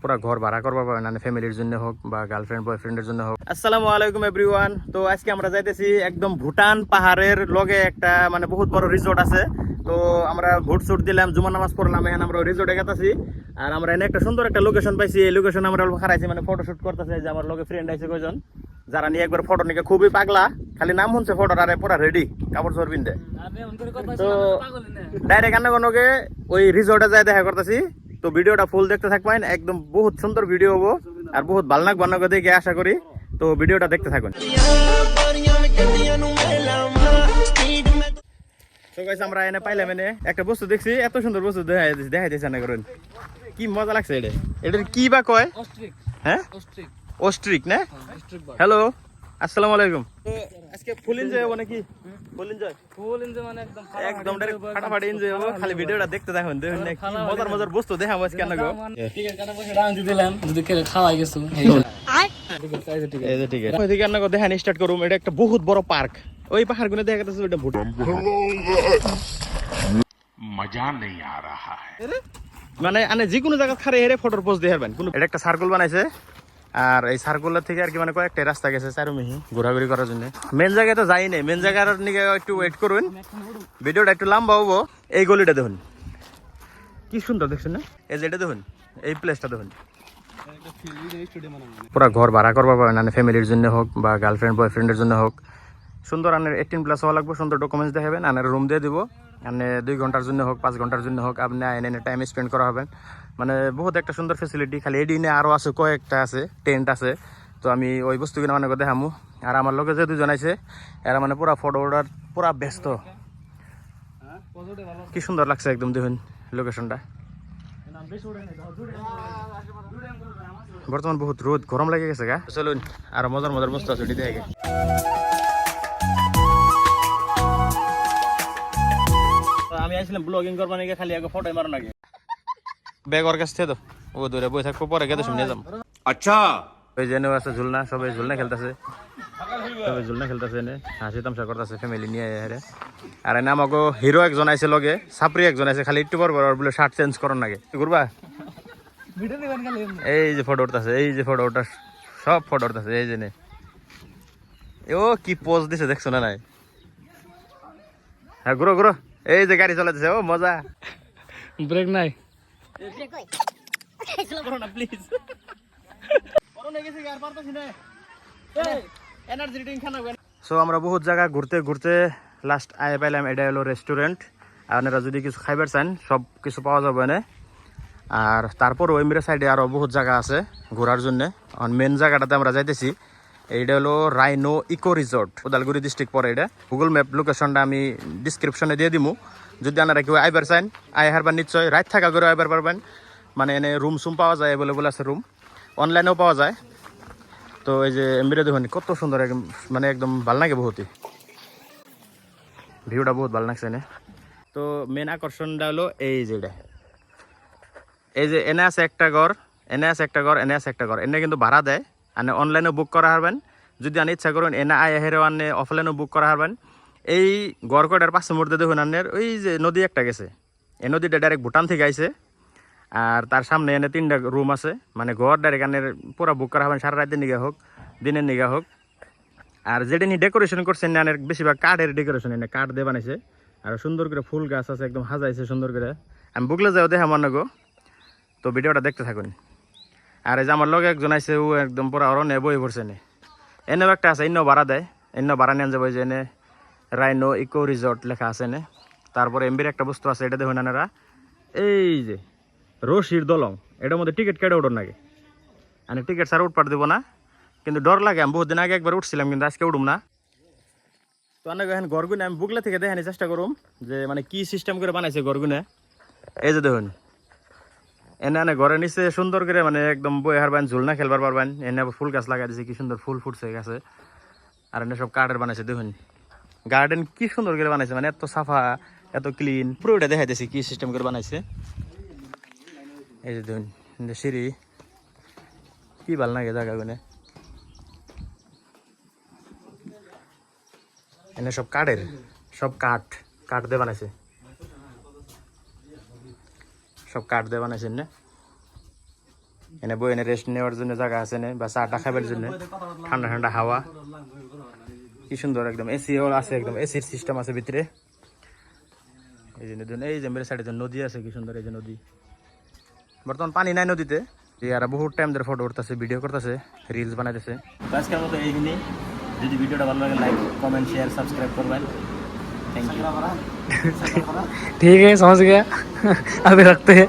পুরা ঘর ভাড়া করবা পাবেন, মানে ফ্যামিলির জন্য হোক বা গার্লফ্রেন্ড বয়ফ্রেন্ডের জন্য হোক। আসসালামু আলাইকুম এভরিওয়ান। তো আজকে আমরা যাইতেছি একদম ভুটান পাহাড়ের লগে একটা মানে বহুত বড় রিসোর্ট আছে। তো আমরা ভোট শুট দিলাম, জুমা নামাজ পড়লাম, এখন আমরা রিসোর্টে গেতেছি। আর আমরা এনে একটা সুন্দর একটা লোকেশন পাইছি, এই লোকেশন আমরা খারাইছি মানে ফটোশুট করতেছে। যে আমার লগে ফ্রেন্ড আছে কয়জন, যারা নিয়ে একবার ফটো নিয়ে খুবই পাগলা, খালি নাম শুনছে ফটোর আরে পুরা রেডি কাপড় চোর পিনতে। তো ডাইরেক্ট আন্নাগনকে ওই রিসোর্টে যাই দেখা করতেছি। তো ভিডিওটা ফুল দেখতে থাকবেন, একদম বহুত সুন্দর ভিডিও হবো আর বহুত ভালো লাগবে বান্নাকে দেখে আশা করি। তো ভিডিওটা দেখতে থাকুন। তো গাইস আমরা এনে পাইলাম, এনে একটা বস্তু দেখছি, এত সুন্দর বস্তু দেখাইতেছে না করেন, কি মজা লাগছে। এটা কি বা কয়? হ্যাঁ অস্ট্রিক না? হ্যালো আসসালামু আলাইকুম। তো আজকে ফুল এনজয় হবে নাকি? ফুল এনজয় মানে একদম ডাইরেক্ট ফাটাফাটি এনজয় হবে। খালি ভিডিওটা দেখতে থাকুন, দেখুন না কি মজার মজার বস্তু দেখাবো আজকে আপনাকে। টিকেট কাটা পয়সা ডাউন দিলাম, যদি কেউ খাওয়াই গেছো এই যে ঠিক আছে, ওইদিকে আপনাকে দেখান স্টার্ট করুম। এটা একটা বহুত বড় পার্ক, ওই পাহাড়গুলো দেখা যাচ্ছে ওটা ভুটান। मजा नहीं आ रहा है। মানে আনে যে কোনো জায়গা খারে হেরে ফটোর পোজ দিয়ে হারবেন। এটা একটা সার্কেল বানাইছে, আর এই সার্কুলার থেকে আর কি মানে কয়েকটা রাস্তা গেছে চারুমিহি ঘোরাঘুরি করার জন্য। মেন জায়গায় তো যাই নাই, মেন জায়গার নিকে একটু ওয়েট করুন, ভিডিওটা একটু লম্বা হবো। এই গলিটা দেখুন কি সুন্দর, দেখছেন না? এই যে এটা দেখুন, এই প্লেসটা দেখুন, পুরা ঘর ভাড়া করবা পাবেন, মানে ফ্যামিলির জন্য হোক বা গার্লফ্রেন্ড বয়ফ্রেন্ডের জন্য হোক। সুন্দর আনের 18+ হওয়া লাগবে, সুন্দর ডকুমেন্টস দেখাবেন, আনের রুম দিয়ে দিব। আপনি 2 ঘন্টার জন্য হোক 5 ঘন্টার জন্য হোক আপনি এনে টাইম স্পেন্ড করা হবেন। মানে বহুত একটা সুন্দর ফেসিলিটি। খালি এডিনে আরও আছে, কয়েকটা আছে, টেন্ট আছে। তো আমি ওই বস্তুগুলো মানে দেখামু। আর আমার লোকে যে 2জন আছে এরা মানে পুরা ফটো ওঠার পুরা ব্যস্ত। কি সুন্দর লাগছে একদম, দেখুন লোকেশনটা। বর্তমান বহুত রোদ, গরম লেগে গেছে গা। চলুন আর মজার মজার বস্তু আছে ওটি দেখে। আমি আসলাম ব্লগিং করবো নাকি, খালি আগে ফটো মারো নাকি ব্যাগ ওর কাছ থেকে। তো ও দূরে বই থাকবো, পরে গেতে শুনে যাম। अच्छा ওই যে আছে ঝুলনা, সবাই ঝুলনা খেলতেছে, সবাই ঝুলনা খেলতেছে, এনে হাসি তামসা করতেছে ফ্যামিলি নিয়ে হেরে। আর এনে আমাকে হিরো একজন আছে লগে, সাপরি একজন আছে, খালি একটু পর বলে শার্ট চেঞ্জ করার নাকি ঘুরবা। এই যে ফটো উঠতেছে, এই যে ফটো উঠা, সব ফটো উঠতেছে। এই যে ও কি পোজ দিছে দেখছো না? নাই হ্যাঁ, ঘুরো ঘুরো। এই যে গাড়ি চালাতেছে, ও মজা। ব্রেক নাই। সো আমরা বহুত জায়গা ঘুরতে ঘুরতে লাস্ট আয় পাইলাম, এটা হলো রেস্টুরেন্ট। আপনারা যদি কিছু খাইবার চান সব কিছু পাওয়া যাবে না। আর তারপর ওইমিরা সাইডে আরও বহুত জায়গা আছে ঘোরার জন্য। মেন জায়গাটাতে আমরা যাইতেছি, এইটা হলো rhino eco resort, Udalguri district পরে। এটা গুগল ম্যাপ লোকেশনটা আমি ডিসক্রিপশনে দিয়ে দিমু। যদি আপনারা কেউ আইবার চান আয় হারবার নিশ্চয় রাত থাকা করে আইবার পারবেন। মানে এনে রুম সুম পাওয়া যায়, অ্যাভেলেবল আছে রুম, অনলাইনেও পাওয়া যায়। তো এই যে এমবিরা দেখুন কত সুন্দর, মানে একদম ভালো লাগে বহুতই, ভিউটা বহুত ভালো লাগছে এনে। তো মেন আকর্ষণটা হলো এই যে এটা, এই যে এনে আছে একটা ঘর, এনে আছে একটা ঘর, এনে আছে একটা ঘর। এনে কিন্তু ভাড়া দেয়, আনে অনলাইনেও বুক করা হারবেন। যদি আনে ইচ্ছা করেন এনে আয় হেরে আনে অফলাইনেও বুক করা হারবেন। এই ঘর কয়টার পাশে মুহূর্তে দেখুন আনের ওই যে নদী একটা গেছে, এই নদীটা ডাইরেক্ট ভুটান থেকে আইছে। আর তার সামনে এনে 3টা রুম আছে, মানে ঘর ডাইরেক্ট আনের পুরো বুক করা হবেন, সারা রাতের নিগা হোক দিনের নিগা হোক। আর যেটা নিয়ে ডেকোরেশন করছেন আনের বেশিরভাগ কাঠের ডেকোরেশন, এনে কাঠ দিয়ে বানাইছে। আর সুন্দর করে ফুল গাছ আছে, একদম সাজাইছে সুন্দর করে। আমি বুকলে যাও দেখা মনে গো। তো ভিডিওটা দেখতে থাকুন। আর এই যে আমার লগে একজন আছে, ও একদম পুরো অরণ্যে বই পড়ছে নে। এনেও একটা আছে, এনেও ভাড়া দেয়, এনেও ভাড়া নিয়ে যাবো। যে এনে রাইনো ইকো রিসোর্ট লেখা আছে এনে। তারপরে এমবির একটা বস্তু আছে, এটা দেখুন আনারা, এই যে রশির দলং, এটার মধ্যে টিকিট কেটে উঠুন নাকি। আমি টিকিট ছাড়া উঠপাট দেবো না, কিন্তু ডর লাগে। আমি বহুত দিন আগে একবার উঠছিলাম, কিন্তু আজকে উঠুম না। তো অনেক এখন ঘরগুনে আমি বুকলে থেকে দেখানোর চেষ্টা করুম যে মানে কি সিস্টেম করে বানাইছে ঘরগুনে। এই যে দেখুন এনে এনে ঘরের নিচে সুন্দর করে মানে একদম বই হারবেন, ঝুলনা খেলবার পারবেন। এনে আবার ফুল গাছ লাগাই দিয়েছে, কি সুন্দর ফুল ফুটছে গাছে। আর এনে সব কাঠের বানাইছে, দেখুন গার্ডেন কি সুন্দর করে বানাইছে, মানে এত সাফা এত ক্লিন। পুরো এটা দেখাইতেছি কি সিস্টেম করে বানাইছে। এই যে দেখুন সিঁড়ি, কি ভালো লাগে জায়গাগুলো। এনে সব কাঠের, সব কাঠ দিয়ে বানাইছে, সব কাঠ দিয়ে বানাইছে। এনে বই এনে রেস্ট নেওয়ার জন্য জায়গা আছে না, বা চাটা খাবার জন্য ঠান্ডা ঠান্ডা হাওয়া, কি সুন্দর একদম। এসিও আছে, একদম এসির সিস্টেম আছে ভিতরে। এই যে এই যে মেরে সাইডে নদী আছে, কি সুন্দর এই যে নদী। বর্তমান পানি নাই নদীতে, আর বহুত টাইম ধরে ফটো উঠতেছে, ভিডিও করতেছে, রিলস বানাইতেছে। তো আজকের মতো এইখানে, যদি ভিডিওটা ভালো লাগে লাইক কমেন্ট শেয়ার সাবস্ক্রাইব করবেন। Thank you. ठीक है, समझ गया। अभी रखते हैं।